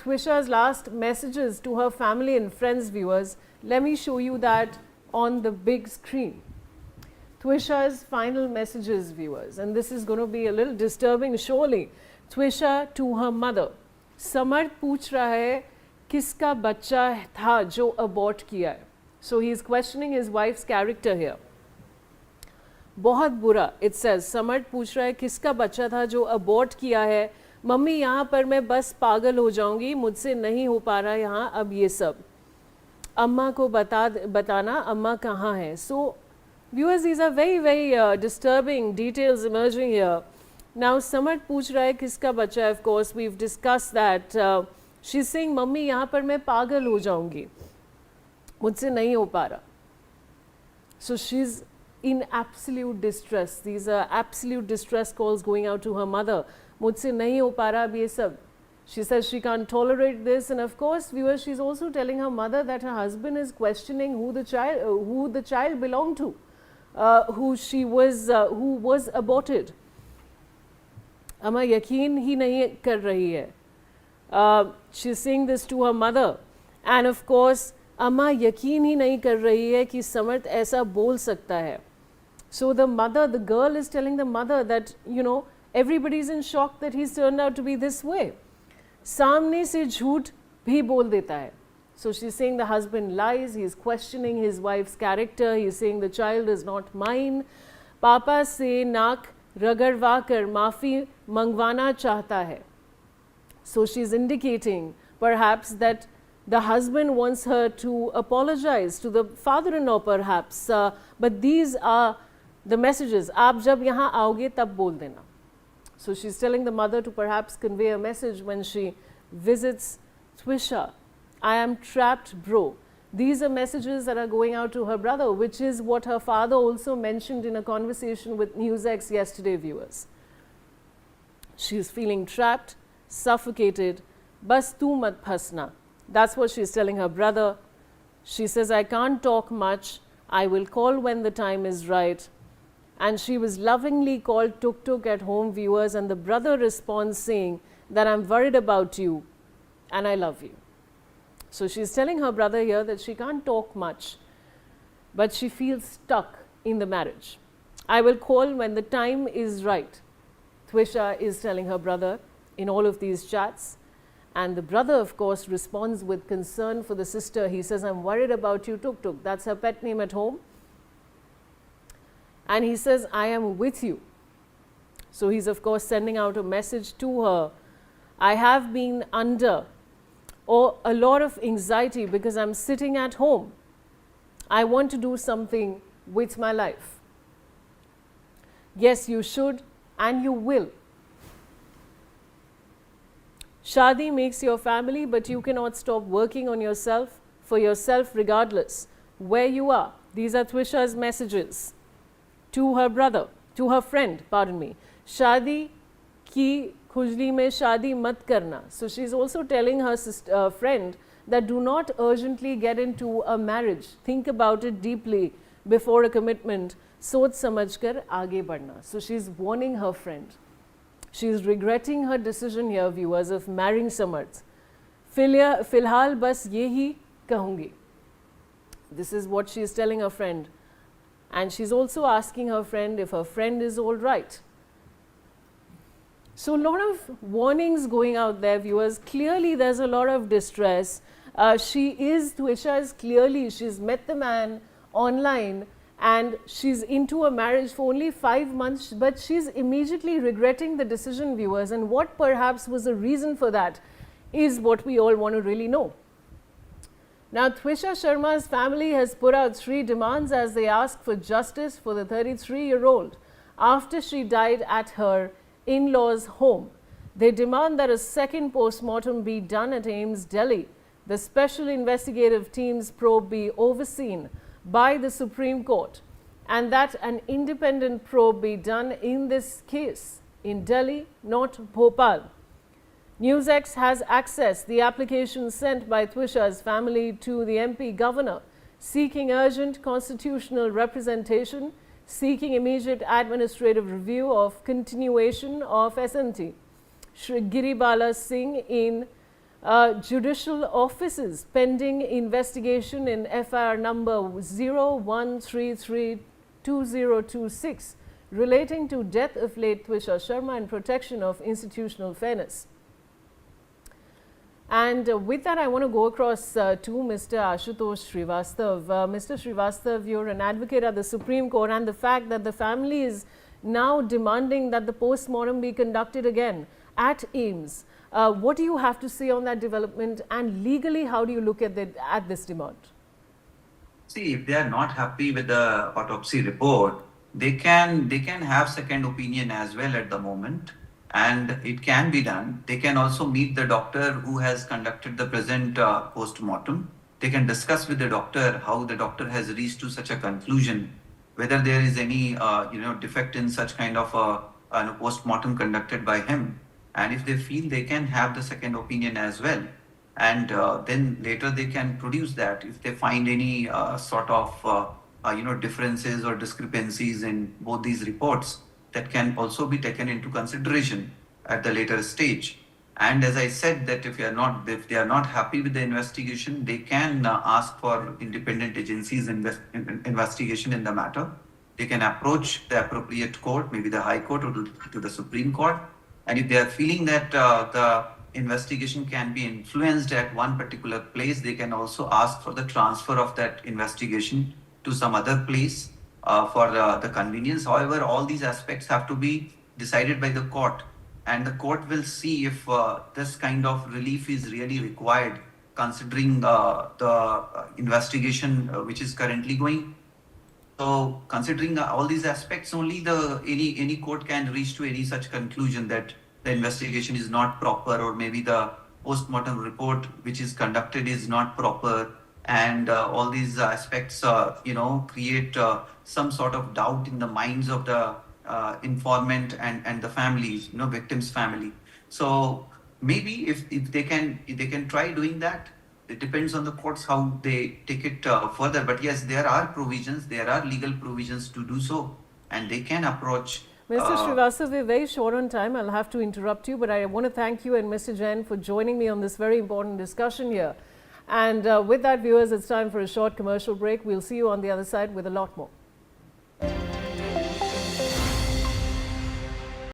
Twisha's last messages to her family and friends, viewers. Let me show you that on the big screen. Twisha's final messages, viewers, and this is going to be a little disturbing surely. Twisha to her mother. Samarth पूछ रहा है किसका बच्चा था जो abort किया है. So he is questioning his wife's character here. बहुत बुरा. It says Samarth पूछ रहा है किसका बच्चा था जो abort किया है. मम्मी यहाँ पर मैं बस पागल हो जाऊंगी, मुझसे नहीं हो पा रहा यहाँ अब ये सब. अम्मा को बताना अम्मा कहाँ है. So viewers, these are very disturbing details emerging here. Now Samarth पूछ रहा है किसका बच्चा है. Of course we've discussed that. She's saying mummy यहाँ पर मैं पागल हो जाऊंगी, मुझसे नहीं हो पा रहा. So she's in absolute distress. These are absolute distress calls going out to her mother. मुझसे नहीं हो पा रहा अब ये सब. She says she can't tolerate this, and of course, viewers, she's also telling her mother that her husband is questioning who the child belonged to, who was aborted. अम्मा यकीन ही नहीं कर रही है. She's saying this to her mother, and of course, अम्मा यकीन ही नहीं कर रही है कि समर्थ ऐसा बोल सकता है. So the mother, the girl is telling the mother that, you know, everybody is in shock that he's turned out to be this way. सामने से झूठ भी बोल देता है. So she's saying the husband lies, he's questioning his wife's character, he's saying the child is not mine. पापा से नाक रगड़वा कर माफ़ी मंगवाना चाहता है. So she's indicating perhaps that the husband wants her to apologize to the father-in-law perhaps. But these are the messages. आप जब यहाँ आओगे तब बोल देना. So she's telling the mother to perhaps convey a message when she visits Twisha. I am trapped, bro. These are messages that are going out to her brother, which is what her father also mentioned in a conversation with NewsX yesterday, viewers. She's feeling trapped, suffocated. Bas tu mat phasna. That's what she's telling her brother. She says, I can't talk much. I will call when the time is right. And she was lovingly called Tuk Tuk at home, viewers, and the brother responds saying that I'm worried about you and I love you. So she's telling her brother here that she can't talk much, but she feels stuck in the marriage. I will call when the time is right. Twisha is telling her brother in all of these chats. And the brother, of course, responds with concern for the sister. He says, I'm worried about you, Tuk Tuk. That's her pet name at home. And he says, I am with you. So he's, of course, sending out a message to her. I have been under a lot of anxiety because I'm sitting at home. I want to do something with my life. Yes, you should and you will. Shadi makes your family, but you cannot stop working on yourself, for yourself regardless, where you are. These are Twisha's messages to her brother, to her friend, pardon me. Shadi ki khujli mein shadi mat karna. So she's also telling her friend that do not urgently get into a marriage. Think about it deeply before a commitment. Soch samajh kar aage badhna. So she's warning her friend. She is regretting her decision here, viewers, of marrying Samarth. Filhal bas yehi kahungi. This is what she is telling her friend. And she's also asking her friend if her friend is all right. So a lot of warnings going out there, viewers. Clearly there's a lot of distress. Twisha is clearly, she's met the man online and she's into a marriage for only 5 months, but she's immediately regretting the decision, viewers. And what perhaps was the reason for that is what we all want to really know. Now, Twisha Sharma's family has put out 3 demands as they ask for justice for the 33-year-old after she died at her in-laws' home. They demand that a second post-mortem be done at AIIMS, Delhi. The special investigative team's probe be overseen by the Supreme Court and that an independent probe be done in this case in Delhi, not Bhopal. NewsX has accessed the application sent by Twisha's family to the MP governor seeking urgent constitutional representation, seeking immediate administrative review of continuation of SNT. Shri Giribala Singh in judicial offices pending investigation in FIR number 01332026 relating to death of late Twisha Sharma and protection of institutional fairness. And with that, I want to go across to Mr. Ashutosh Srivastav. Mr. Srivastav, you're an advocate at the Supreme Court, and the fact that the family is now demanding that the post-mortem be conducted again at AIIMS. What do you have to say on that development, and legally, how do you look at this demand? See, if they are not happy with the autopsy report, they can have second opinion as well at the moment, and it can be done. They can also meet the doctor who has conducted the present post-mortem. They can discuss with the doctor how the doctor has reached to such a conclusion, whether there is any defect in such kind of a post-mortem conducted by him. And if they feel, they can have the second opinion as well. And then later they can produce that if they find any sort of differences or discrepancies in both these reports, that can also be taken into consideration at the later stage. And as I said, that if they are not happy with the investigation, they can ask for independent agencies investigation in the matter. They can approach the appropriate court, maybe the High Court or to the Supreme Court. And if they are feeling that the investigation can be influenced at one particular place, they can also ask for the transfer of that investigation to some other place for the convenience. However, all these aspects have to be decided by the court, and the court will see if this kind of relief is really required, considering the investigation which is currently going. So, considering all these aspects, only any court can reach to any such conclusion that the investigation is not proper, or maybe the post-mortem report which is conducted is not proper, and all these aspects, create some sort of doubt in the minds of the informant and the families, victim's family. So maybe if they can try doing that. It depends on the courts how they take it further. But yes, there are legal provisions to do so, and they can approach. Mr. Srivastav, we're very short on time. I'll have to interrupt you, but I want to thank you and Mr. Jain for joining me on this very important discussion here. And with that, viewers, it's time for a short commercial break. We'll see you on the other side with a lot more.